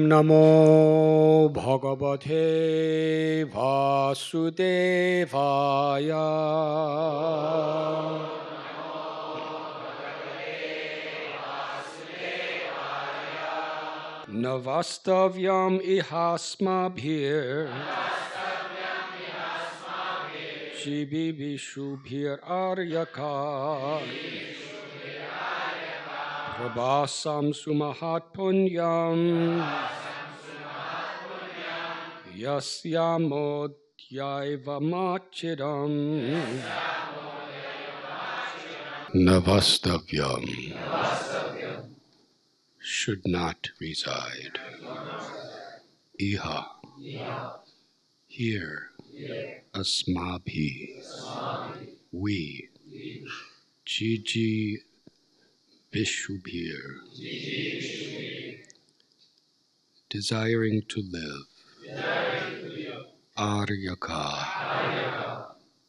Namo Bhagavate Vasudevaya. Navastavyam ihasmabhir Shibibishubhir aryaka Prabhasam sumahat punyam Yasyamodhyaiva machiram Navastavyam should not reside. Iha, here, asmabhi, we, Jiji Vishubhir, desiring to live, Aryaka,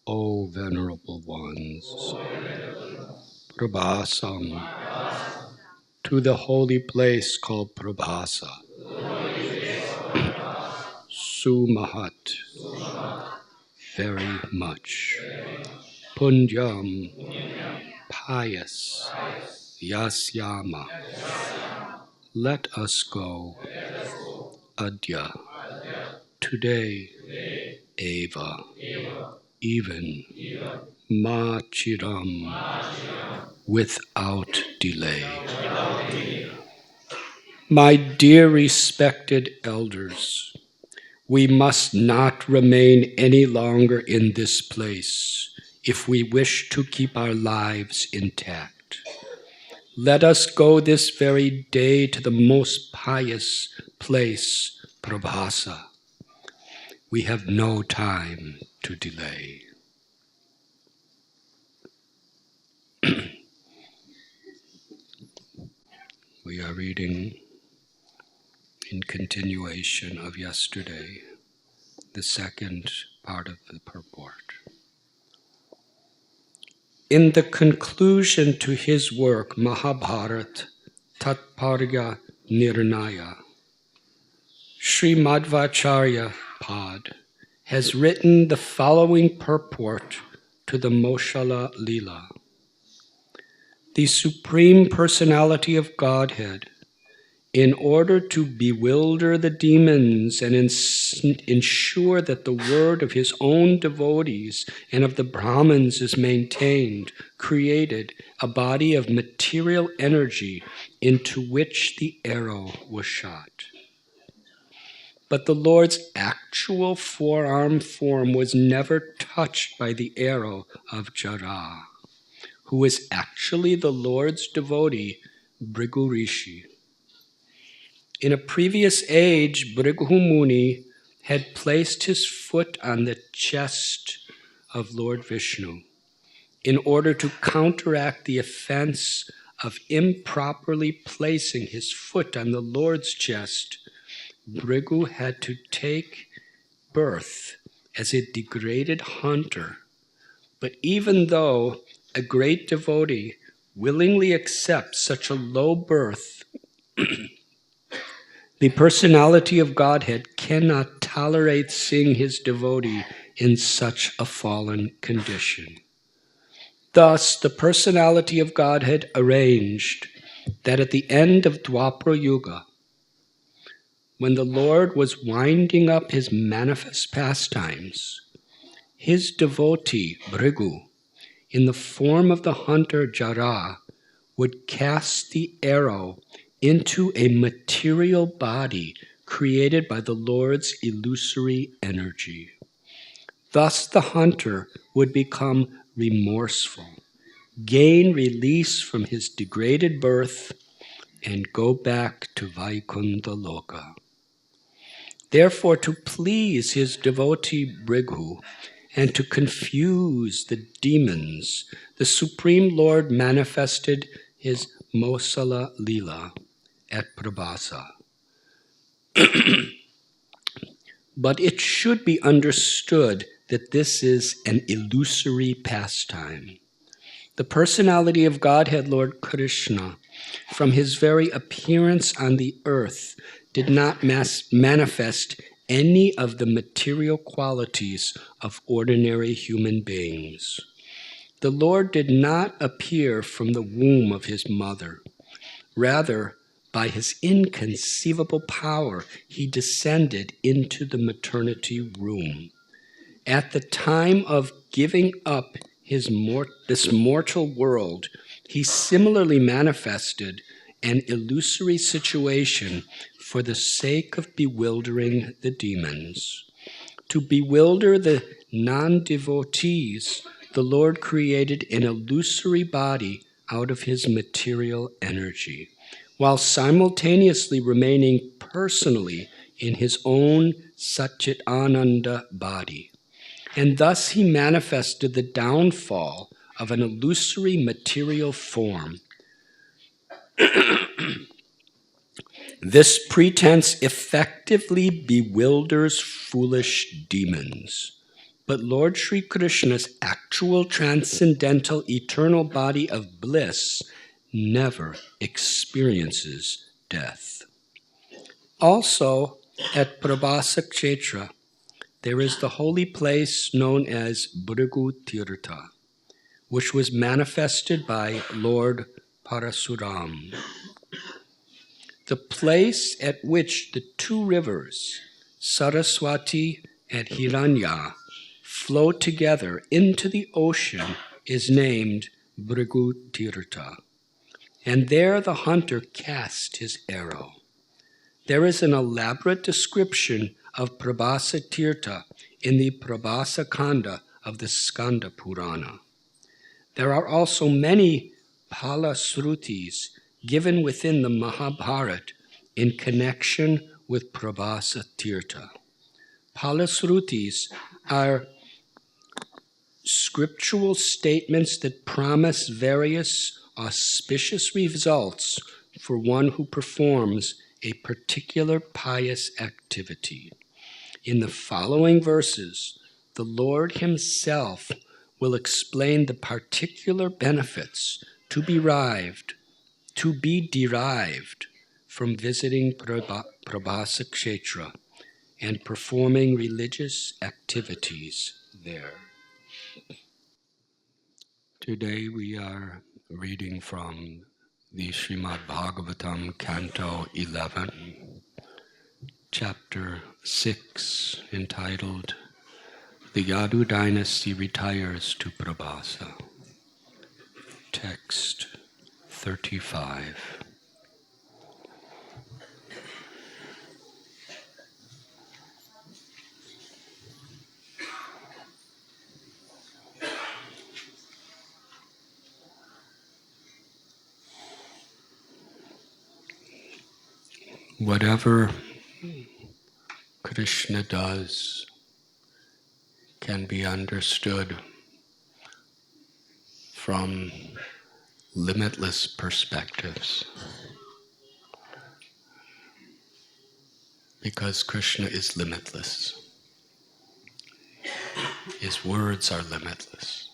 O venerable ones, Prabhasam, to the holy place called Prabhasa, Sumahat, very much, Punyam, pious, Yasyama, let us go, Adya, today, Eva, even, Ma Chiram, without delay. My dear respected elders, we must not remain any longer in this place if we wish to keep our lives intact. Let us go this very day to the most pious place, Prabhasa. We have no time to delay. We are reading in continuation of yesterday, the second part of the purport. In the conclusion to his work, Mahabharat Tatparya Nirnaya, Sri Madhvacharya Pad has written the following purport to the Moshala Lila. The Supreme Personality of Godhead, in order to bewilder the demons and ensure that the word of his own devotees and of the Brahmins is maintained, created a body of material energy into which the arrow was shot. But the Lord's actual forearm form was never touched by the arrow of Jara, who is actually the Lord's devotee, Bhrigu Rishi. In a previous age, Bhrigu Muni had placed his foot on the chest of Lord Vishnu in order to counteract the offense of improperly placing his foot on the Lord's chest. Bhrigu had to take birth as a degraded hunter. But even though a great devotee willingly accepts such a low birth, the personality of Godhead cannot tolerate seeing his devotee in such a fallen condition. Thus, the personality of Godhead arranged that at the end of Dwapara Yuga, when the Lord was winding up his manifest pastimes, his devotee, Bhrigu, in the form of the hunter Jara, would cast the arrow into a material body created by the Lord's illusory energy. Thus the hunter would become remorseful, gain release from his degraded birth, and go back to Vaikuntha Loka. Therefore, to please his devotee Bhrigu and to confuse the demons, the Supreme Lord manifested his Mosala Lila at Prabhasa. But it should be understood that this is an illusory pastime. The personality of Godhead, Lord Krishna, from his very appearance on the earth, did not manifest any of the material qualities of ordinary human beings. The Lord did not appear from the womb of his mother. Rather, by his inconceivable power, he descended into the maternity room. At the time of giving up this mortal world, he similarly manifested an illusory situation for the sake of bewildering the demons. To bewilder the non-devotees, the Lord created an illusory body out of his material energy, while simultaneously remaining personally in his own Satchitananda body. And thus he manifested the downfall of an illusory material form. This pretense effectively bewilders foolish demons. But Lord Sri Krishna's actual transcendental eternal body of bliss never experiences death. Also, at Prabhasa Kshetra, there is the holy place known as Bhrigu Tirtha, which was manifested by Lord Parasuram. The place at which the two rivers, Saraswati and Hiranya, flow together into the ocean is named Bhrigu Tirtha. And there the hunter cast his arrow. There is an elaborate description of Prabhasa Tirtha in the Prabhasa Kanda of the Skanda Purana. There are also many Palasrutis given within the Mahabharata in connection with Prabhasa Tirtha. Palasrutis are scriptural statements that promise various auspicious results for one who performs a particular pious activity. In the following verses, the Lord himself will explain the particular benefits to be derived from visiting Prabhasa Kshetra and performing religious activities there. Today we are reading from the Srimad Bhagavatam, Canto 11, Chapter 6, entitled, The Yadu Dynasty Retires to Prabhasa. Text 35. Whatever Krishna does can be understood from limitless perspectives, because Krishna is limitless. His words are limitless.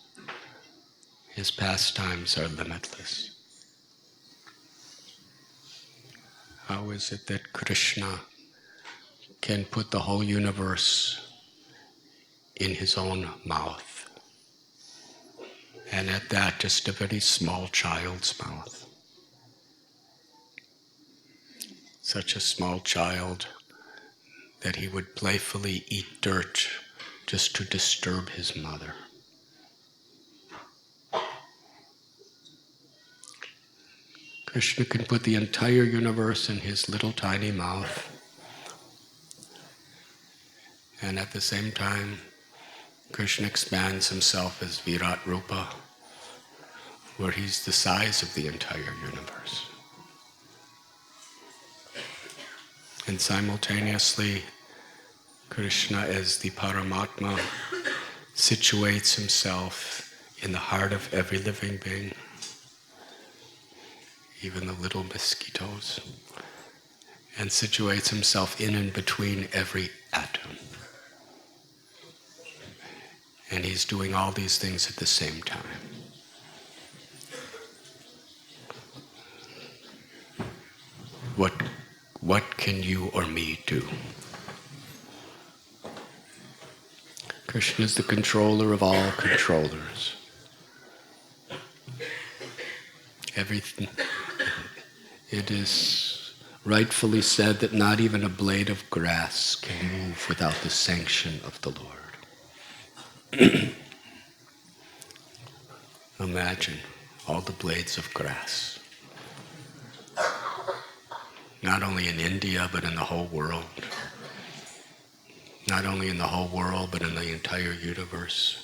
His pastimes are limitless. How is it that Krishna can put the whole universe in his own mouth? And at that, just a very small child's mouth. Such a small child that he would playfully eat dirt just to disturb his mother. Krishna can put the entire universe in his little tiny mouth, and at the same time, Krishna expands himself as Virat Rupa, where he's the size of the entire universe. And simultaneously, Krishna as the Paramatma situates himself in the heart of every living being, even the little mosquitoes, and situates himself in and between every atom. And he's doing all these things at the same time. what can you or me do? Krishna is the controller of all controllers. Everything. It is rightfully said that not even a blade of grass can move without the sanction of the Lord. Imagine all the blades of grass. Not only in India, but in the whole world. Not only in the whole world, but in the entire universe.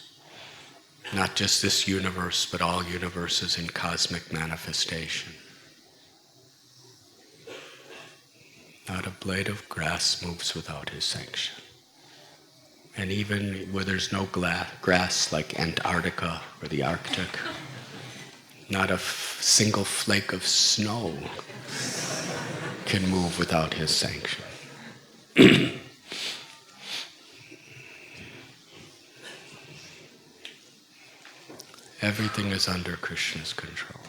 Not just this universe, but all universes in cosmic manifestation. Not a blade of grass moves without his sanction. And even where there's no grass like Antarctica or the Arctic, not a single flake of snow can move without his sanction. Everything is under Krishna's control.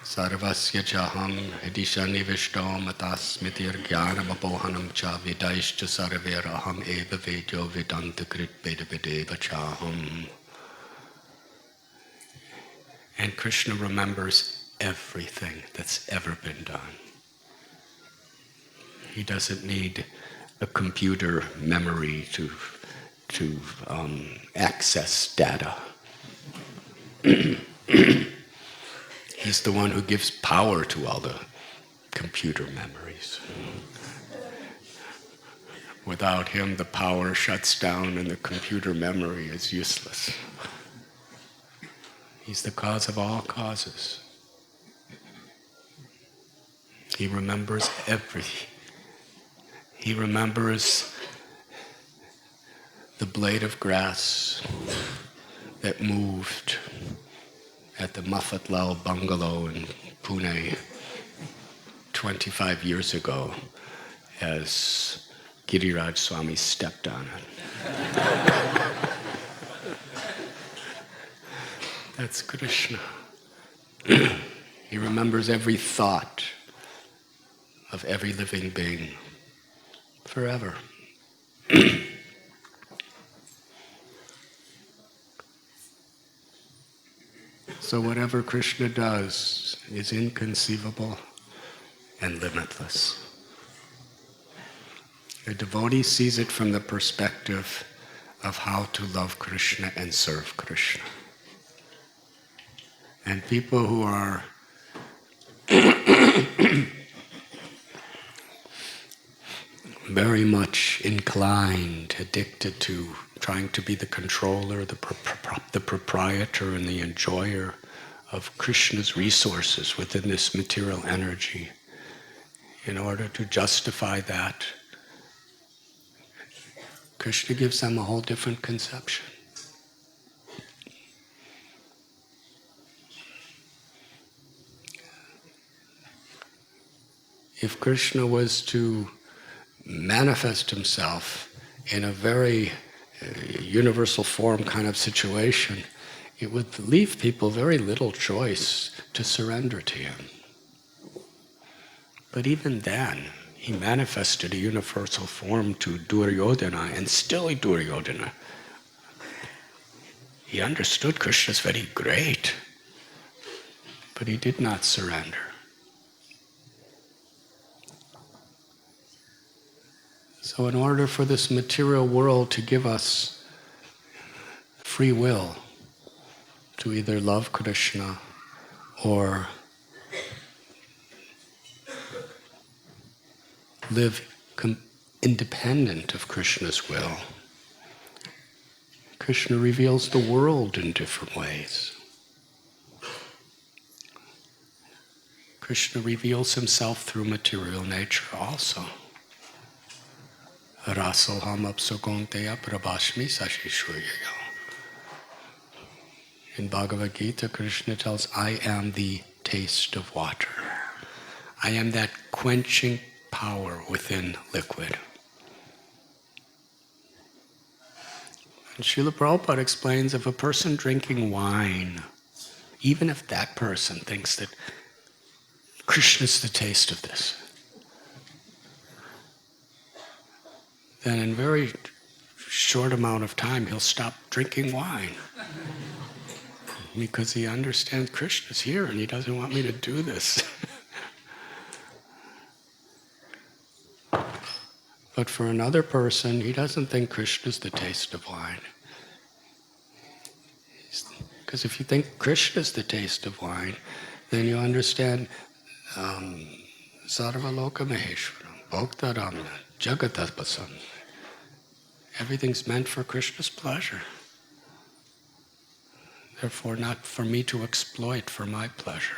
Sarvasya chaham edishani vishto matasmitir jnanam apohanam cha vidaishcha sarveraham eva vedyo vedantakrit vedavedeva chaham. And Krishna remembers everything that's ever been done. He doesn't need a computer memory to access data. He's the one who gives power to all the computer memories. Without him, the power shuts down and the computer memory is useless. He's the cause of all causes. He remembers everything. He remembers the blade of grass that moved at the Mafatlal bungalow in Pune 25 years ago as Radhanath Swami stepped on it. That's Krishna. He remembers every thought of every living being forever. So whatever Krishna does is inconceivable and limitless. A devotee sees it from the perspective of how to love Krishna and serve Krishna. And people who are very much inclined, addicted to trying to be the controller, the proprietor and the enjoyer of Krishna's resources within this material energy, in order to justify that, Krishna gives them a whole different conception. If Krishna was to manifest himself in a very universal form kind of situation, it would leave people very little choice to surrender to him. But even then, he manifested a universal form to Duryodhana, and still Duryodhana. He understood Krishna is very great, but he did not surrender. So in order for this material world to give us free will to either love Krishna or live independent of Krishna's will, Krishna reveals the world in different ways. Krishna reveals himself through material nature also. Rasoham apsukonteya prabhashmi sashishurya. In Bhagavad Gita, Krishna tells, I am the taste of water. I am that quenching power within liquid. And Srila Prabhupada explains, if a person drinking wine, even if that person thinks that Krishna's the taste of this, then in a very short amount of time he'll stop drinking wine. Because he understands Krishna's here and he doesn't want me to do this. But for another person, he doesn't think Krishna's the taste of wine. Because if you think Krishna's the taste of wine, then you understand Sarva Loka Maheshwaram, Bhoktaramna, Jagatatpasam. Everything's meant for Krishna's pleasure. Therefore, not for me to exploit for my pleasure.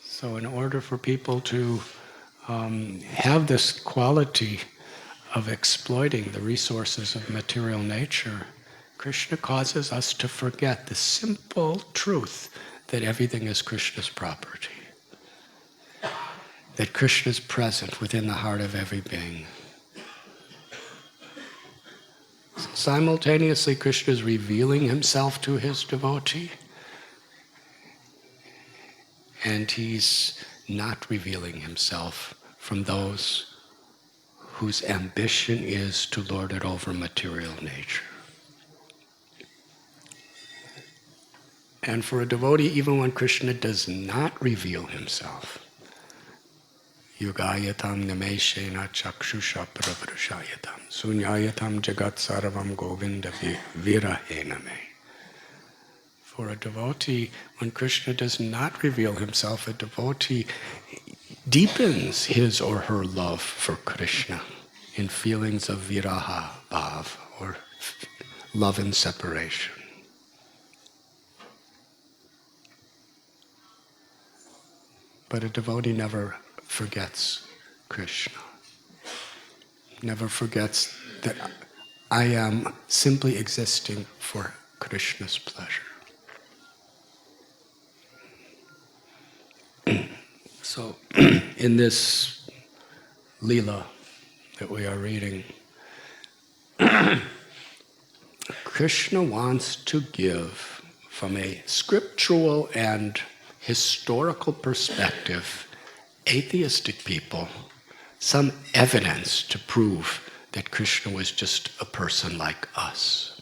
So in order for people to have this quality of exploiting the resources of material nature, Krishna causes us to forget the simple truth that everything is Krishna's property. That Krishna is present within the heart of every being. So simultaneously, Krishna is revealing himself to his devotee, and he's not revealing himself from those whose ambition is to lord it over material nature. And for a devotee, even when Krishna does not reveal himself, Yugayatam nameshena chakshusha pravrushayatam sunyayatam jagat sarvam govinda virahena me. For a devotee, when Krishna does not reveal himself, a devotee deepens his or her love for Krishna in feelings of viraha bhav, or love and separation. But a devotee never forgets Krishna. Never forgets that I am simply existing for Krishna's pleasure. So, in this Leela that we are reading, Krishna wants to give, from a scriptural and historical perspective, atheistic people some evidence to prove that Krishna was just a person like us.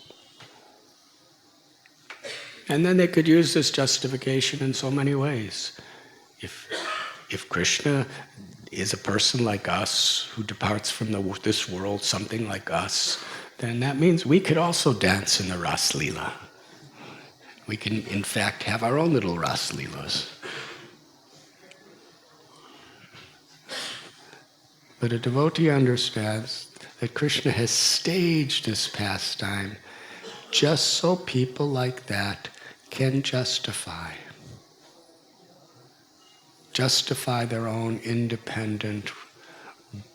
And then they could use this justification in so many ways. If Krishna is a person like us, who departs from this world, something like us, then that means we could also dance in the Ras Leela. We can, in fact, have our own little Ras Leelas. But a devotee understands that Krishna has staged this pastime just so people like that can justify their own independent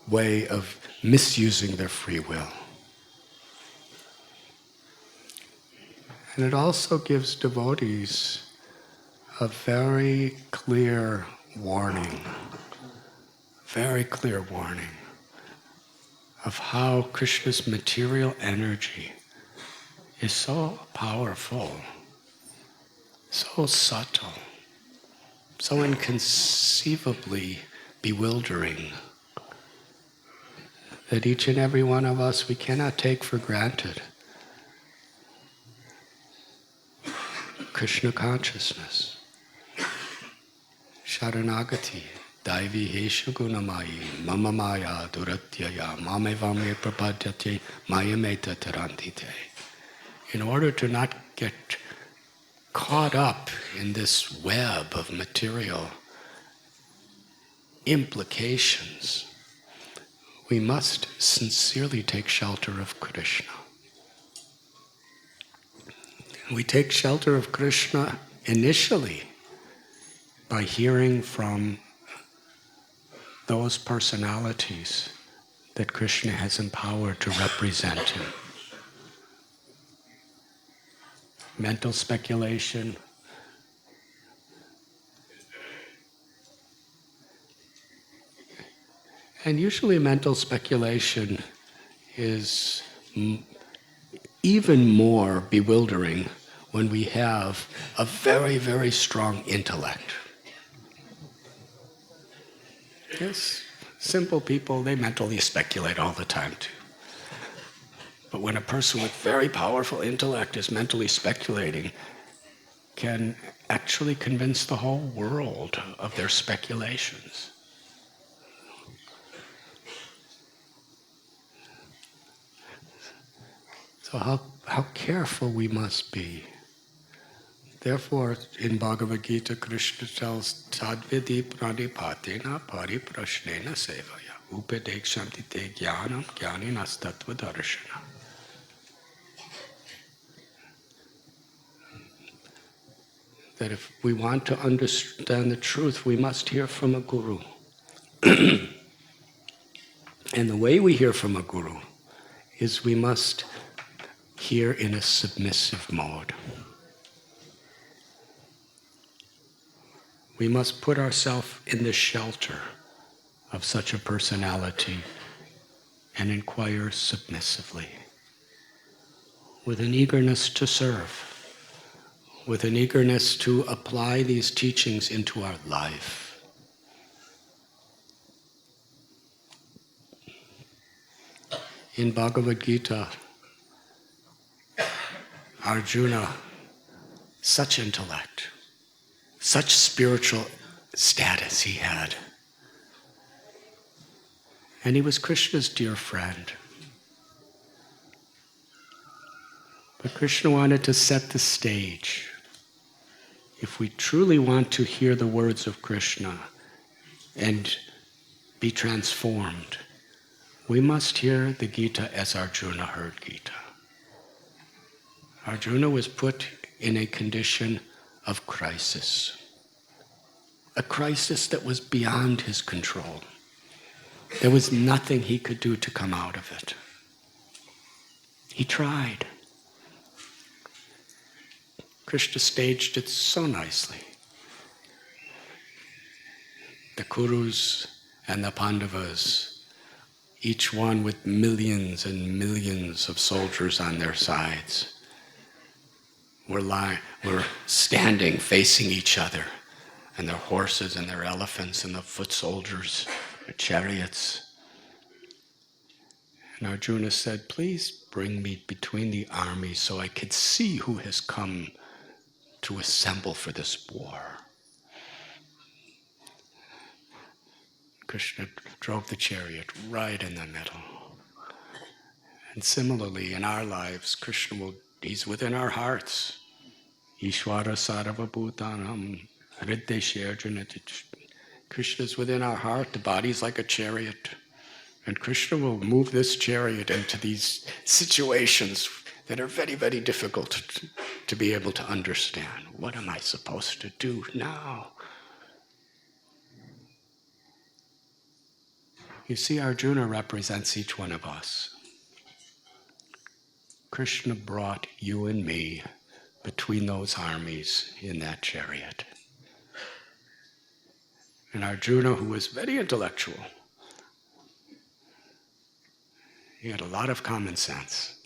way of misusing their free will. And it also gives devotees a very clear warning of how Krishna's material energy is so powerful, so subtle, so inconceivably bewildering, that each and every one of us, we cannot take for granted Krishna consciousness. Sharanagati, Daivi Hesha Gunamayi, Mama Maya Duratyaya, Mamevame Prapadyate, Mayameta Tarantite. In order to not get caught up in this web of material implications, we must sincerely take shelter of Krishna. We take shelter of Krishna initially by hearing from those personalities that Krishna has empowered to represent him. Mental speculation, and usually mental speculation is even more bewildering when we have a very, very strong intellect. Yes, simple people, they mentally speculate all the time too. But when a person with very powerful intellect is mentally speculating, can actually convince the whole world of their speculations. So how careful we must be. Therefore, in Bhagavad Gita, Krishna tells, Tadvidi pranipatena pariprashnena sevaya upadekshanti te jnanam jnaninas-tattva darshana. That if we want to understand the truth, we must hear from a guru. And the way we hear from a guru is we must hear in a submissive mode. We must put ourselves in the shelter of such a personality and inquire submissively, with an eagerness to serve, with an eagerness to apply these teachings into our life. In Bhagavad Gita, Arjuna, such intellect, such spiritual status he had. And he was Krishna's dear friend. But Krishna wanted to set the stage. If we truly want to hear the words of Krishna and be transformed, we must hear the Gita as Arjuna heard Gita. Arjuna was put in a condition of crisis. A crisis that was beyond his control. There was nothing he could do to come out of it. He tried. Krishna staged it so nicely. The Kurus and the Pandavas, each one with millions and millions of soldiers on their sides, were standing facing each other, and their horses and their elephants and the foot soldiers, their chariots. And Arjuna said, please bring me between the armies so I could see who has come to assemble for this war. Krishna drove the chariot right in the middle. And similarly, in our lives, Krishna he's within our hearts. Ishvara sarva bhutanam hrideshe arjuna. Krishna's within our heart. The body's like a chariot. And Krishna will move this chariot into these situations that are very, very difficult to be able to understand. What am I supposed to do now? You see, Arjuna represents each one of us. Krishna brought you and me between those armies in that chariot. And Arjuna, who was very intellectual, he had a lot of common sense.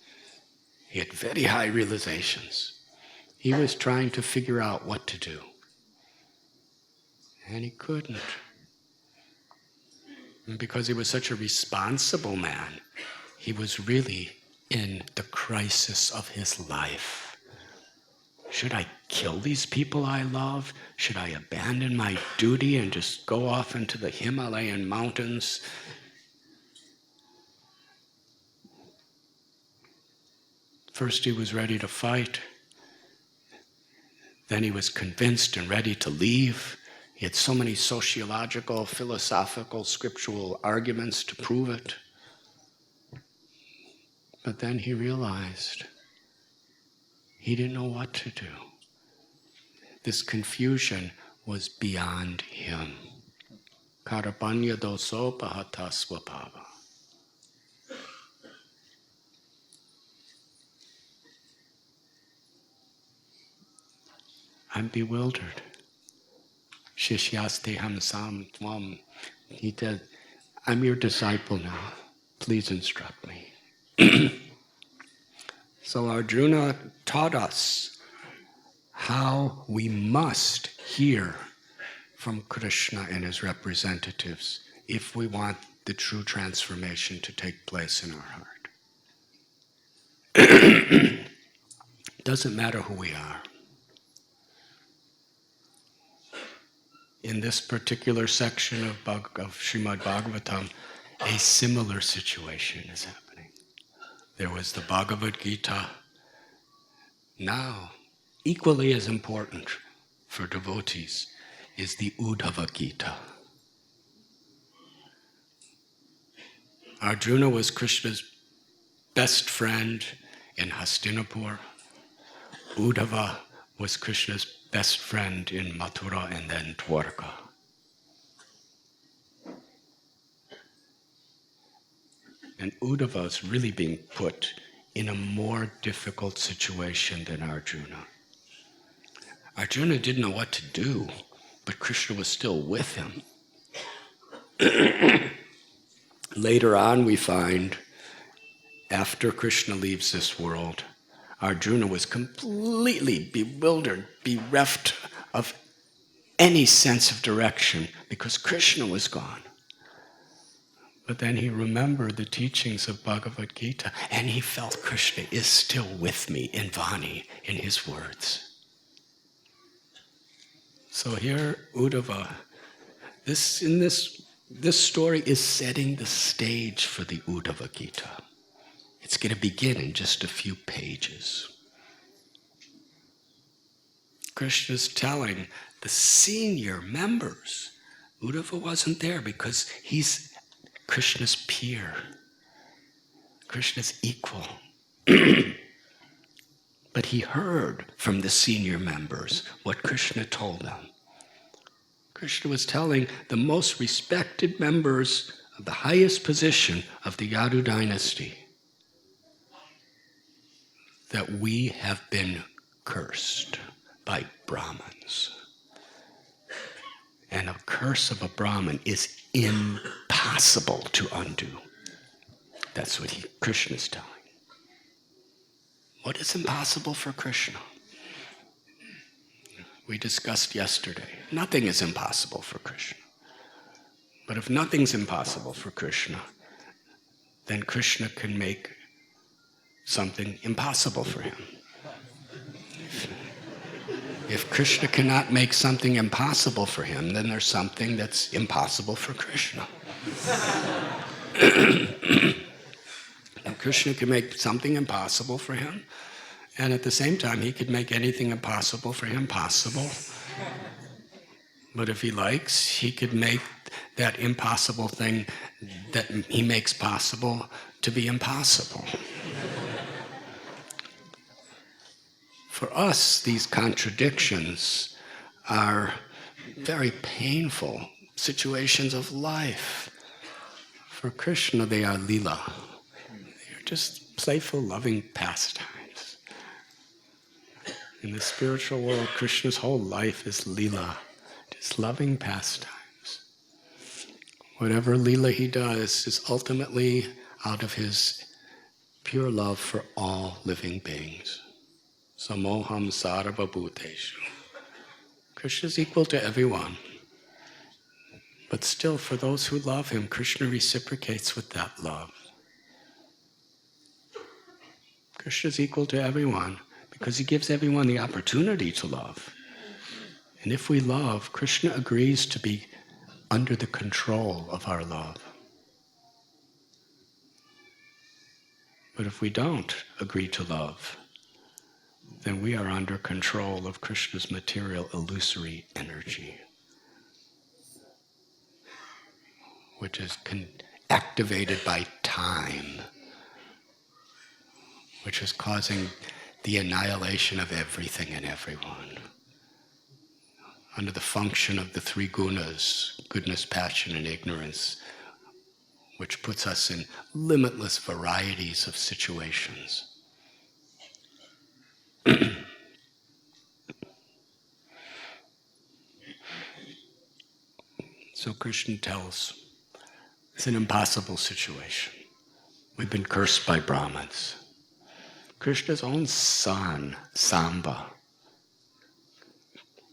He had very high realizations. He was trying to figure out what to do. And he couldn't. And because he was such a responsible man, he was really in the crisis of his life. Should I kill these people I love? Should I abandon my duty and just go off into the Himalayan mountains? First he was ready to fight. Then he was convinced and ready to leave. He had so many sociological, philosophical, scriptural arguments to prove it. But then he realized he didn't know what to do. This confusion was beyond him. Karapanya doso pahata swabhava. I'm bewildered. Shishyaste hamsam tvam. He said, I'm your disciple now. Please instruct me. So Arjuna taught us how we must hear from Krishna and his representatives if we want the true transformation to take place in our heart. Doesn't matter who we are. In this particular section of Srimad Bhagavatam, a similar situation is happening. There was the Bhagavad Gita. Now, equally as important for devotees is the Uddhava Gita. Arjuna was Krishna's best friend in Hastinapur. Uddhava was Krishna's best friend in Mathura and then Dwarka. And Uddhava is really being put in a more difficult situation than Arjuna. Arjuna didn't know what to do, but Krishna was still with him. Later on we find, after Krishna leaves this world, Arjuna was completely bewildered, bereft of any sense of direction because Krishna was gone. But then he remembered the teachings of Bhagavad Gita and he felt Krishna is still with me in Vani, in his words. So here, Uddhava, this story is setting the stage for the Uddhava Gita. It's going to begin in just a few pages. Krishna's telling the senior members, Uddhava wasn't there because he's Krishna's peer, Krishna's equal. But he heard from the senior members what Krishna told them. Krishna was telling the most respected members of the highest position of the Yadu dynasty that we have been cursed by Brahmins. And a curse of a Brahmin is impossible to undo. That's what Krishna is telling. What is impossible for Krishna? We discussed yesterday. Nothing is impossible for Krishna. But if nothing's impossible for Krishna, then Krishna can make something impossible for him. If Krishna cannot make something impossible for him, then there's something that's impossible for Krishna. And Krishna can make something impossible for him, and at the same time, he could make anything impossible for him possible. But if he likes, he could make that impossible thing that he makes possible to be impossible. For us, these contradictions are very painful situations of life. For Krishna, they are lila. They are just playful, loving pastimes. In the spiritual world, Krishna's whole life is lila, just loving pastimes. Whatever lila he does is ultimately out of his pure love for all living beings. Samoham sarva bhuteshu. Krishna is equal to everyone. But still, for those who love him, Krishna reciprocates with that love. Krishna is equal to everyone because he gives everyone the opportunity to love. And if we love, Krishna agrees to be under the control of our love. But if we don't agree to love, then we are under control of Krishna's material illusory energy, which is activated by time, which is causing the annihilation of everything and everyone. Under the function of the three gunas, goodness, passion, and ignorance, which puts us in limitless varieties of situations. So Krishna tells, it's an impossible situation. We've been cursed by Brahmins. Krishna's own son, Samba,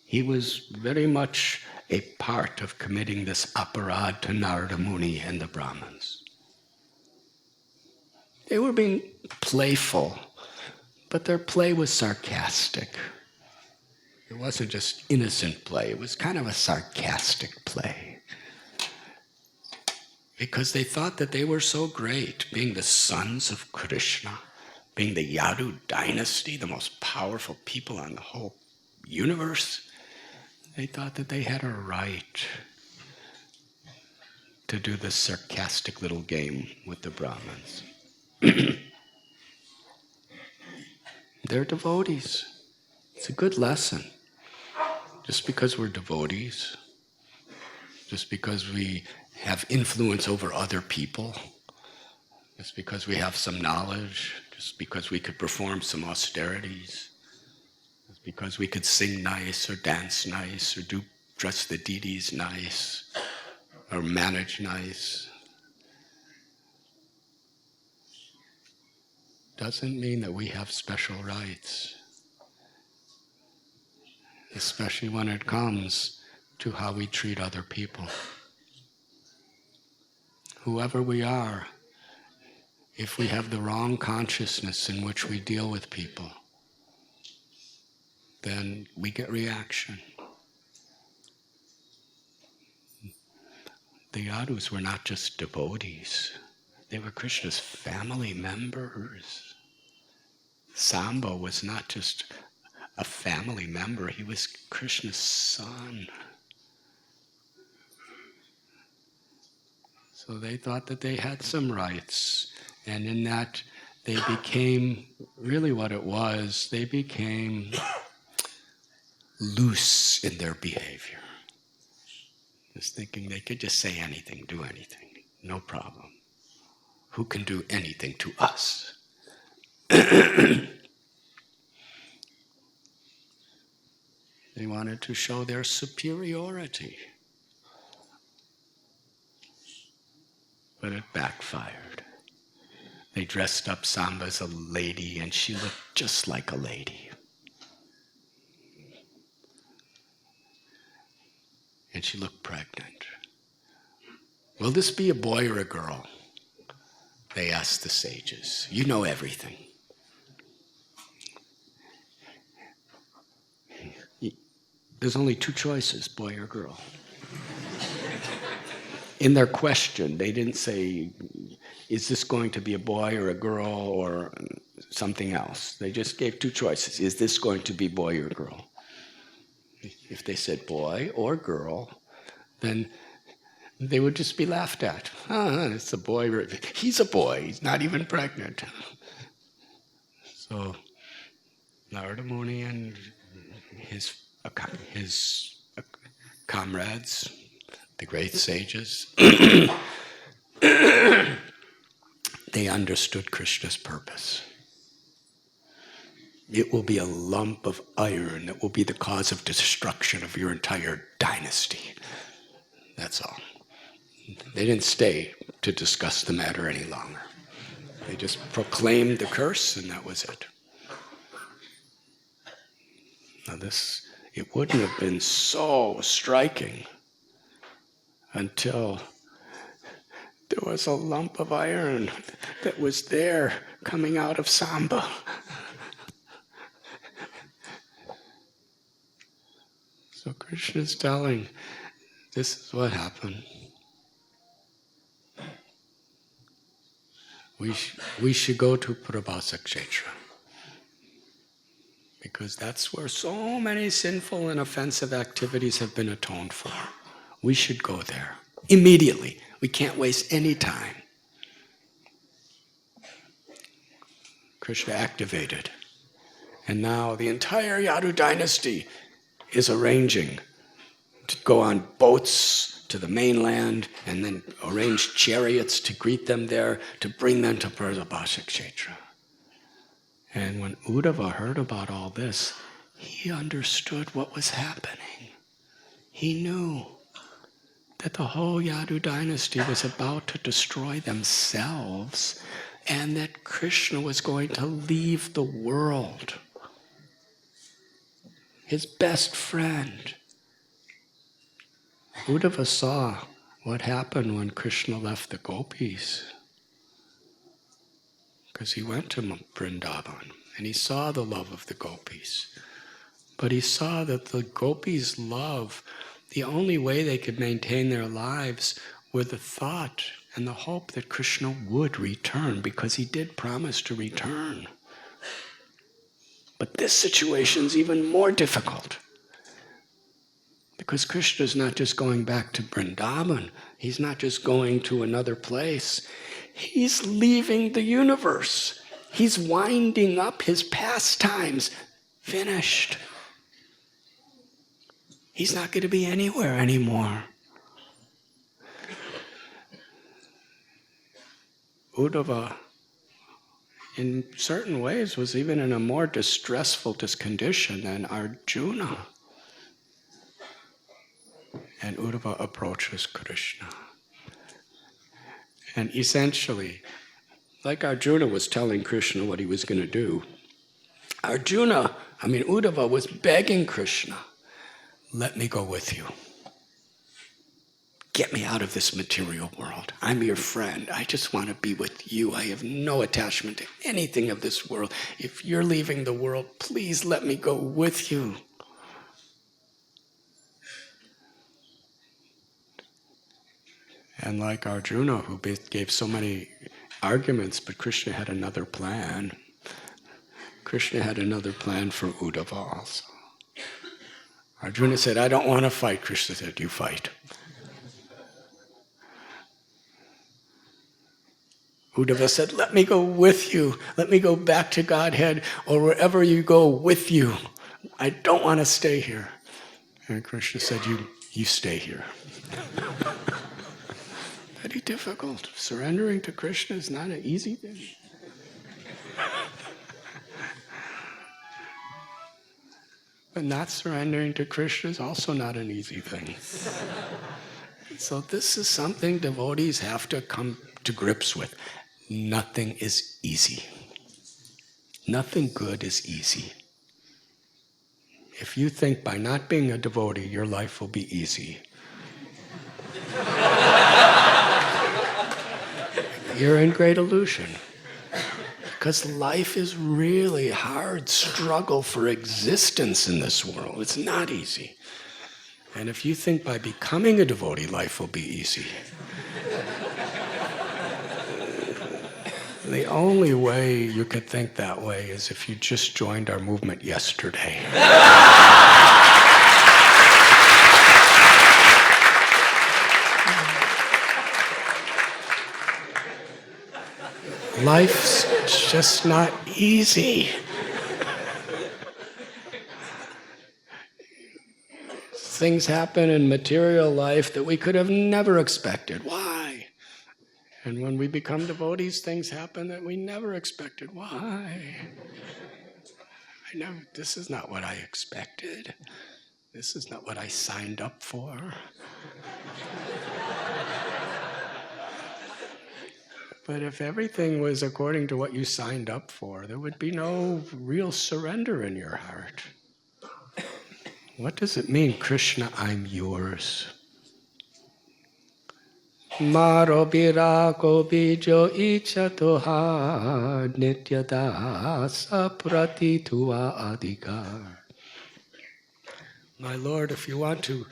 he was very much a part of committing this aparad to Narada Muni and the Brahmins. They were being playful, but their play was sarcastic. It wasn't just innocent play, it was kind of a sarcastic play. Because they thought that they were so great, being the sons of Krishna, being the Yadu dynasty, the most powerful people on the whole universe. They thought that they had a right to do this sarcastic little game with the Brahmins. They're devotees. It's a good lesson. Just because we're devotees, just because we have influence over other people, just because we have some knowledge, just because we could perform some austerities, just because we could sing nice or dance nice or dress the deities nice or manage nice, doesn't mean that we have special rights, especially when it comes to how we treat other people. Whoever we are, if we have the wrong consciousness in which we deal with people, then we get reaction. The Yadus were not just devotees, they were Krishna's family members. Samba was not just a family member, he was Krishna's son. So they thought that they had some rights, and in that they became, really what it was, they became loose in their behavior. Just thinking they could just say anything, do anything, no problem. Who can do anything to us? They wanted to show their superiority. But it backfired. They dressed up Samba as a lady, and she looked just like a lady. And she looked pregnant. Will this be a boy or a girl? They asked the sages. You know everything. There's only two choices, boy or girl. In their question, they didn't say, is this going to be a boy or a girl or something else? They just gave two choices. Is this going to be boy or girl? If they said boy or girl, then they would just be laughed at. It's a boy. He's a boy. He's not even pregnant. So Narada Muni and his comrades, the great sages, they understood Krishna's purpose. It will be a lump of iron that will be the cause of destruction of your entire dynasty. That's all. They didn't stay to discuss the matter any longer. They just proclaimed the curse, and that was it. Now it wouldn't have been so striking until there was a lump of iron that was there coming out of Samba. So Krishna is telling, this is what happened. We should go to Prabhasa Kshetra, because that's where so many sinful and offensive activities have been atoned for. We should go there immediately. We can't waste any time. Krishna activated. And now the entire Yadu dynasty is arranging to go on boats to the mainland and then arrange chariots to greet them there, to bring them to Prabhasa Kshetra. And when Uddhava heard about all this, he understood what was happening. He knew that the whole Yadu dynasty was about to destroy themselves, and that Krishna was going to leave the world. his best friend. Uddhava saw what happened when Krishna left the gopis. Because he went to Vrindavan and he saw the love of the gopis. But he saw that the gopis' love, the only way they could maintain their lives were the thought and the hope that Krishna would return, because he did promise to return. But this situation is even more difficult, because Krishna is not just going back to Vrindavan. He's not just going to another place. He's leaving the universe. He's winding up his pastimes. Finished. He's not going to be anywhere anymore. Uddhava, in certain ways, was even in a more distressful condition than Arjuna. And Uddhava approaches Krishna. And essentially, like Arjuna was telling Krishna what he was going to do, Uddhava was begging Krishna, let me go with you. Get me out of this material world. I'm your friend. I just want to be with you. I have no attachment to anything of this world. If you're leaving the world, please let me go with you. And like Arjuna, who gave so many arguments, but Krishna had another plan. Krishna had another plan for Uddhava also. Arjuna said, I don't want to fight. Krishna said, you fight. Uddhava said, let me go with you. Let me go back to Godhead, or wherever you go with you. I don't want to stay here. And Krishna said, you stay here. Very difficult. Surrendering to Krishna is not an easy thing. But not surrendering to Krishna is also not an easy thing. So this is something devotees have to come to grips with. Nothing is easy. Nothing good is easy. If you think by not being a devotee your life will be easy, you're in great illusion. Because life is really hard struggle for existence in this world. It's not easy. And if you think by becoming a devotee life will be easy, the only way you could think that way is if you just joined our movement yesterday. Life's just not easy. Things happen in material life that we could have never expected. Why? And when we become devotees, things happen that we never expected. Why? This is not what I expected. This is not what I signed up for. But if everything was according to what you signed up for, there would be no real surrender in your heart. What does it mean, Krishna, I'm yours? Maro birako bijo ichatoha nityadasa pratitua adhikar. My Lord, if you want to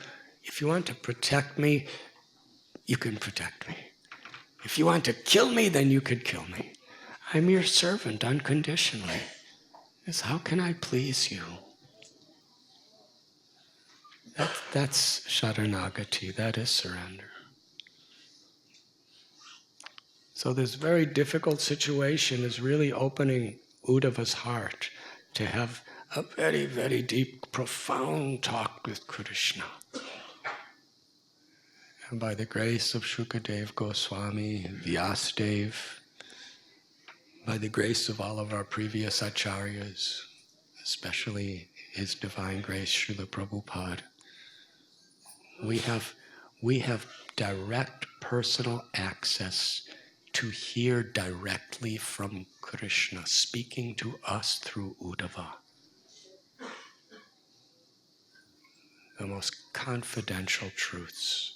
protect me, you can protect me. If you want to kill me, then you could kill me. I'm your servant unconditionally. Yes, how can I please you? That's sharanagati, that is surrender. So this very difficult situation is really opening Uddhava's heart to have a very, very deep, profound talk with Krishna. And by the grace of Shukadev Goswami, Vyasadev, by the grace of all of our previous acharyas, especially His Divine Grace, Srila Prabhupada, we have direct personal access to hear directly from Krishna, speaking to us through Uddhava. the most confidential truths.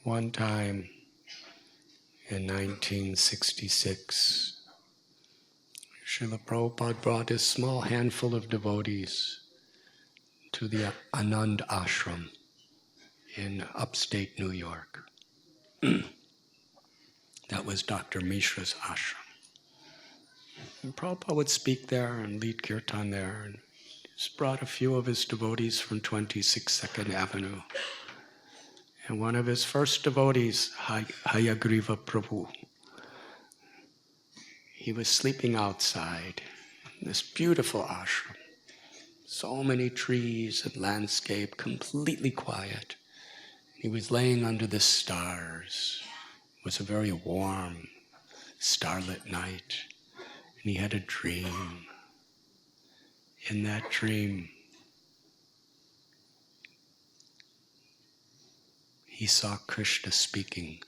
One time in 1966, Srila Prabhupada brought a small handful of devotees to the Anand Ashram in upstate New York. That was Dr. Mishra's ashram. And Prabhupada would speak there and lead kirtan there, and just brought a few of his devotees from 26 2nd Avenue. And one of his first devotees, Hayagriva Prabhu, he was sleeping outside in this beautiful ashram. So many trees and landscape, completely quiet. He was laying under the stars. It was a very warm, starlit night. And he had a dream. In that dream, he saw Krishna speaking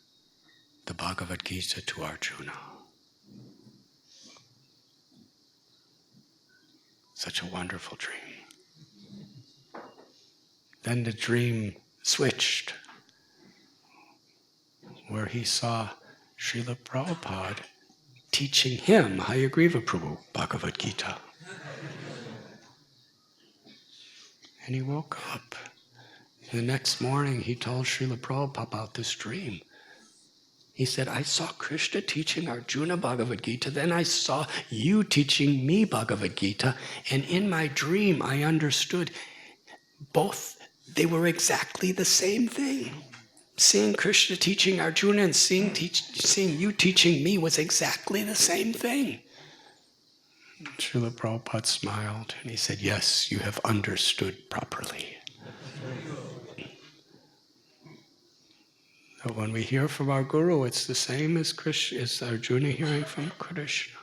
the Bhagavad Gita to Arjuna. Such a wonderful dream. Then the dream switched, where he saw Srila Prabhupada teaching him, Hayagriva Prabhu, Bhagavad Gita. And he woke up. The next morning he told Srila Prabhupada about this dream. He said, I saw Krishna teaching Arjuna Bhagavad Gita, then I saw you teaching me Bhagavad Gita, and in my dream I understood both, they were exactly the same thing. Seeing Krishna teaching Arjuna and seeing you teaching me was exactly the same thing. Srila Prabhupada smiled and he said, yes, you have understood properly. So when we hear from our Guru, it's the same as Arjuna hearing from Krishna.